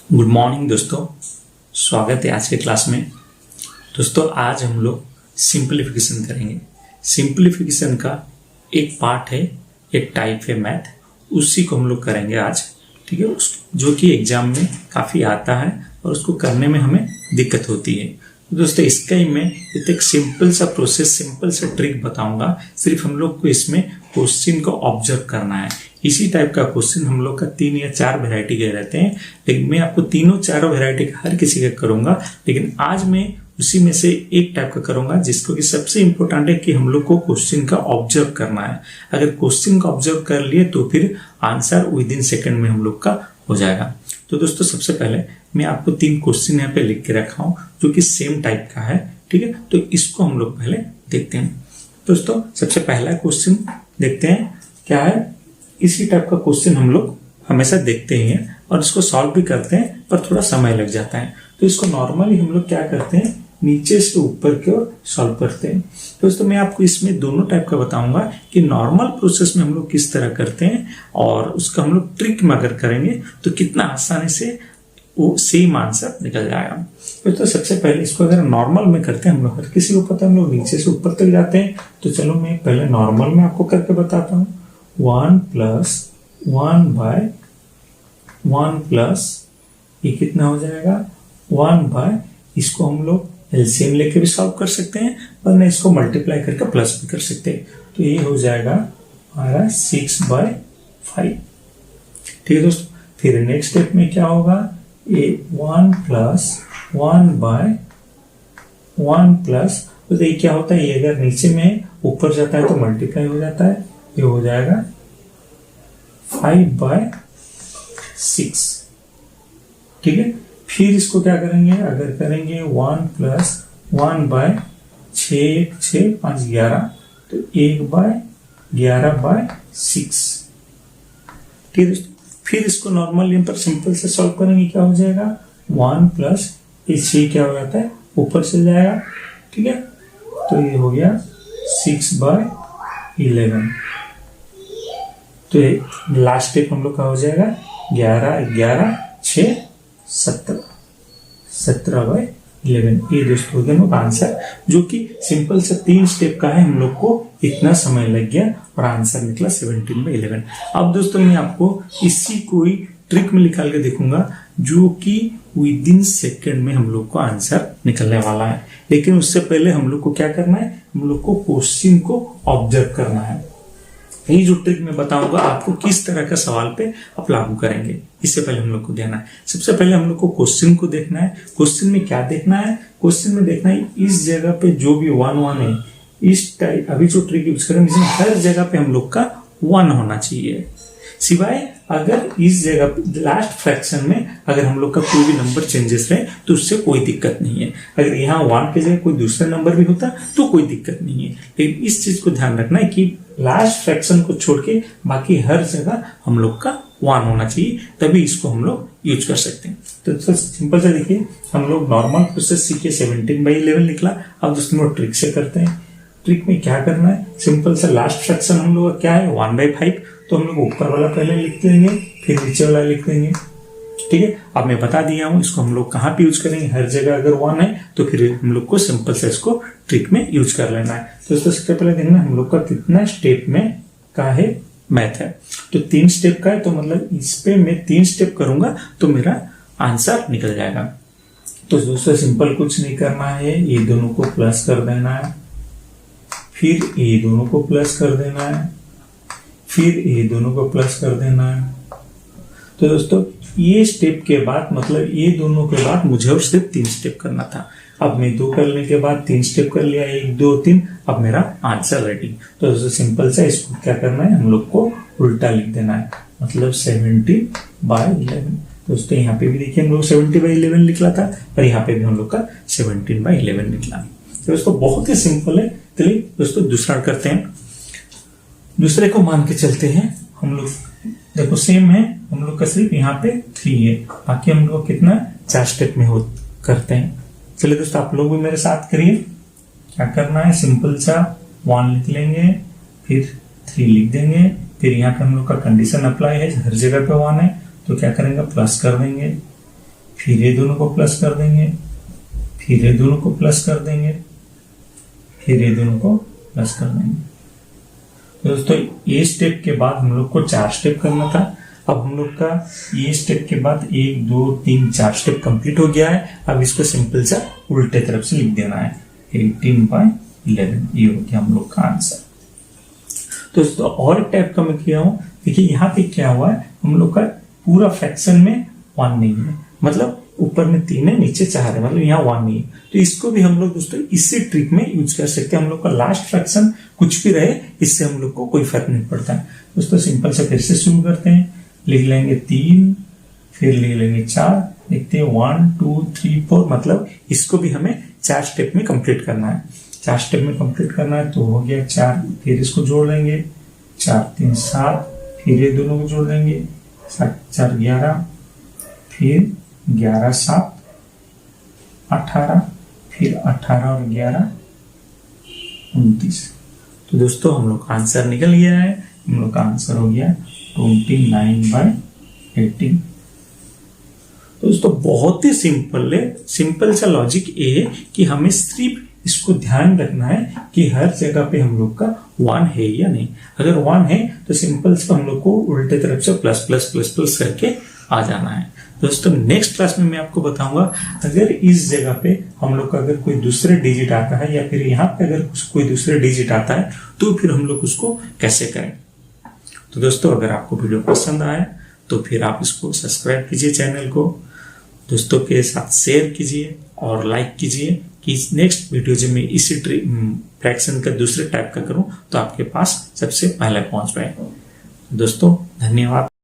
Good morning दोस्तों, स्वागत है आज के क्लास में। दोस्तों आज हम लोग सिंप्लीफिकेशन करेंगे। सिंप्लीफिकेशन का एक पार्ट है, एक टाइप है मैथ, उसी को हम लोग करेंगे आज। ठीक है, जो कि एग्जाम में काफ़ी आता है और उसको करने में हमें दिक्कत होती है। तो दोस्तों इसका ही मैं एक सिंपल सा प्रोसेस, सिंपल सा ट्रिक बताऊंगा। सिर्फ हम लोग को इसमें क्वेश्चन को ऑब्जर्व करना है। इसी टाइप का क्वेश्चन हम लोग का 3 या 4 वैरायटी के रहते हैं, लेकिन मैं आपको तीनों चारों वैरायटी का हर किसी का करूंगा। लेकिन आज मैं उसी में से एक टाइप का करूंगा जिसको कि सबसे इंपॉर्टेंट है कि हम लोग को क्वेश्चन का ऑब्जर्व करना है। अगर क्वेश्चन का ऑब्जर्व कर लिए तो फिर आंसर विद इन सेकेंड में हम लोग का हो जाएगा। तो दोस्तों सबसे पहले मैं आपको 3 क्वेश्चन यहाँ पे लिख के रखा हूँ जो कि सेम टाइप का है। ठीक है, तो इसको हम लोग पहले देखते हैं। दोस्तों सबसे पहला क्वेश्चन देखते हैं क्या है। इसी टाइप का क्वेश्चन हम लोग हमेशा देखते ही हैं और इसको सॉल्व भी करते हैं, पर थोड़ा समय लग जाता है। तो इसको नॉर्मली हम लोग क्या करते हैं, नीचे से ऊपर की ओर सॉल्व करते हैं। दोस्तों मैं आपको इसमें दोनों टाइप का बताऊंगा कि नॉर्मल प्रोसेस में हम लोग किस तरह करते हैं और उसका हम लोग ट्रिक में अगर करेंगे तो कितना आसानी से वो सेम आंसर निकल जाएगा। तो सबसे पहले इसको अगर नॉर्मल में करते हैं, हम लोग हर किसी को पता है हम लोग नीचे से ऊपर तक जाते हैं। तो चलो मैं पहले नॉर्मल में आपको करके बताता हूँ। 1 + 1/1 प्लस ये कितना हो जाएगा 1/, इसको हम लोग एलसीएम लेके भी सॉल्व कर सकते हैं, वरना इसको मल्टीप्लाई करके प्लस भी कर सकते हैं। तो ये हो जाएगा हमारा 6/5। ठीक है दोस्तों, फिर नेक्स्ट स्टेप में क्या होगा, ये 1 + 1/1 प्लस, तो ये क्या होता है, ये अगर नीचे में ऊपर जाता है तो मल्टीप्लाई हो जाता है, ये हो जाएगा 5/6। ठीक है, फिर इसको क्या करेंगे, अगर करेंगे 1 + 1/6, 6, 5, 11, तो 1/11/6। ठीक है, फिर इसको नॉर्मल यहाँ पर सिंपल से सॉल्व करेंगे, क्या हो जाएगा 1 + ये 6 क्या हो जाता है ऊपर चल जाएगा। ठीक है, तो ये हो गया 6/11। तो लास्ट स्टेप हम लोग का हो जाएगा 11, 11, 6, 17, 17/11। ये दोस्तों हो गया आंसर, जो कि सिंपल से 3 स्टेप का है। हम लोग को इतना समय लग गया और आंसर निकला 17/11। अब दोस्तों मैं आपको इसी कोई ट्रिक में निकाल के देखूंगा जो कि विद इन सेकेंड में हम लोग को आंसर निकलने वाला है। लेकिन उससे पहले हम लोग को क्या करना है, हम लोग को क्वेश्चन को ऑब्जर्व करना है। ये जो ट्रिक मैं बताऊंगा आपको किस तरह का सवाल पे आप लागू करेंगे, इससे पहले हम लोग को देना है। सबसे पहले हम लोग को क्वेश्चन को देखना है। क्वेश्चन में क्या देखना है, क्वेश्चन में देखना है इस जगह पे जो भी 1 1 है, इस टाइप अभी जो ट्रिक यूज करेंगे इसमें हर जगह पे हम लोग का 1 होना चाहिए, सिवाय अगर इस जगह लास्ट फ्रैक्शन में अगर हम लोग का कोई भी नंबर चेंजेस रहे तो उससे कोई दिक्कत नहीं है। अगर यहाँ 1 की जगह कोई दूसरा नंबर भी होता तो कोई दिक्कत नहीं है। लेकिन इस चीज को ध्यान रखना है कि लास्ट फ्रैक्शन को छोड़ के बाकी हर जगह हम लोग का 1 होना चाहिए, तभी इसको हम लोग यूज कर सकते हैं। तो सिंपल से देखिए, हम लोग नॉर्मल प्रोसेस सीखे 17/11 निकला। अब दोस्तों हम ट्रिक से करते हैं। ट्रिक में क्या करना है, सिंपल से लास्ट फ्रैक्शन हम लोग का क्या है 1/5, तो हम लोग ऊपर वाला पहले लिख देंगे, फिर नीचे वाला लिख देंगे। ठीक है, अब मैं बता दिया हूं इसको हम लोग कहाँ पे यूज करेंगे। हर जगह अगर 1 है तो फिर हम लोग को सिंपल से इसको ट्रिक में यूज कर लेना है। तो दोस्तों सबसे पहले देखना हम लोग का कितना स्टेप में का है मैथ है। तो 3 स्टेप का है, तो मतलब इस पे मैं 3 स्टेप करूंगा तो मेरा आंसर निकल जाएगा। तो दोस्तों सिंपल कुछ नहीं करना है, ये दोनों को प्लस कर देना है, फिर ये दोनों को प्लस कर देना है, फिर ये दोनों को प्लस कर देना है। तो दोस्तों ये स्टेप के बाद, मतलब ये दोनों के बाद मुझे और सिर्फ 3 स्टेप करना था। अब मैं 2 करने के बाद 3 स्टेप कर लिया, 1 2 3, अब मेरा आंसर रेडी। तो दोस्तों सिंपल से इसको क्या करना है, हम लोग को उल्टा लिख देना है, मतलब 17/11। दोस्तों यहाँ पे भी देखिए हम लोग 17/11 निकला था और यहाँ पे भी हम लोग का 17/11 निकला। तो दोस्तों बहुत ही सिंपल है। चलिए दोस्तों दूसरा करते हैं। दूसरे को मान के चलते हैं हम लोग, देखो सेम है, हम लोग का सिर्फ यहाँ पे 3 है, बाकी हम लोग कितना 4 स्टेप में हो करते हैं। चलिए दोस्तों आप लोग भी मेरे साथ करिए। क्या करना है, सिंपल सा 1 लिख लेंगे, फिर 3 लिख देंगे, फिर यहाँ पे हम लोग का कंडीशन अप्लाई है, हर जगह पे 1 है तो क्या करेंगे प्लस कर देंगे, फिर ये दोनों को प्लस कर देंगे, फिर ये दोनों को प्लस कर देंगे, फिर ये दोनों को प्लस कर देंगे। तो दोस्तों ये स्टेप के बाद हम लोग को 4 स्टेप करना था। अब हम लोग का ये स्टेप के बाद 1 2 3 4 स्टेप कंप्लीट हो गया है। अब इसको सिंपल सा उल्टे तरफ से लिख देना है, 18/11। ये हो गया हम लोग का आंसर। तो दोस्तों और एक टाइप का मैं किया हूं, देखिए यहाँ पे क्या हुआ है, हम लोग का पूरा फ्रैक्शन में 1 नहीं है, मतलब ऊपर में 3 है, नीचे 4 है, मतलब यहाँ 1 नहीं है। तो इसको भी हम लोग दोस्तों इसी ट्रिक में यूज कर सकते हैं। हम लोग का लास्ट फ्रैक्शन कुछ भी रहे, इससे हम लोग को कोई फर्क नहीं पड़ता है। दोस्तों सिंपल से फिर से शुरू करते हैं, लिख लेंगे 3, फिर लिख लेंगे 4, देखते हैं 1 2 3 4, मतलब इसको भी हमें 4 स्टेप में कंप्लीट करना है। 4 स्टेप में कंप्लीट करना है तो हो गया 4, फिर इसको जोड़ लेंगे 4 3 7, फिर ये दोनों को जोड़ लेंगे 7 4 11, फिर 11 7 18, फिर 18 और 11 29। तो दोस्तों हम लोग का आंसर निकल गया है। हम लोग का आंसर हो गया 29/18। दोस्तों बहुत ही सिंपल है, सिंपल सा लॉजिक ये है कि हमें सिर्फ इसको ध्यान रखना है कि हर जगह पे हम लोग का 1 है या नहीं। अगर 1 है तो सिंपल से हम लोग को उल्टे तरफ से प्लस प्लस प्लस प्लस करके आ जाना है। दोस्तों नेक्स्ट क्लास में मैं आपको बताऊंगा अगर इस जगह पे हम लोग का अगर कोई दूसरे डिजिट आता है या फिर यहाँ पे अगर कोई दूसरे डिजिट आता है तो फिर हम लोग उसको कैसे करें। तो दोस्तों अगर आपको वीडियो पसंद आए तो फिर आप इसको सब्सक्राइब कीजिए चैनल को, दोस्तों के साथ शेयर कीजिए और लाइक कीजिए कि नेक्स्ट वीडियो जब मैं इसी फ्रैक्शन का दूसरे टाइप का करूं तो आपके पास सबसे पहले पहुंच पाए। दोस्तों धन्यवाद।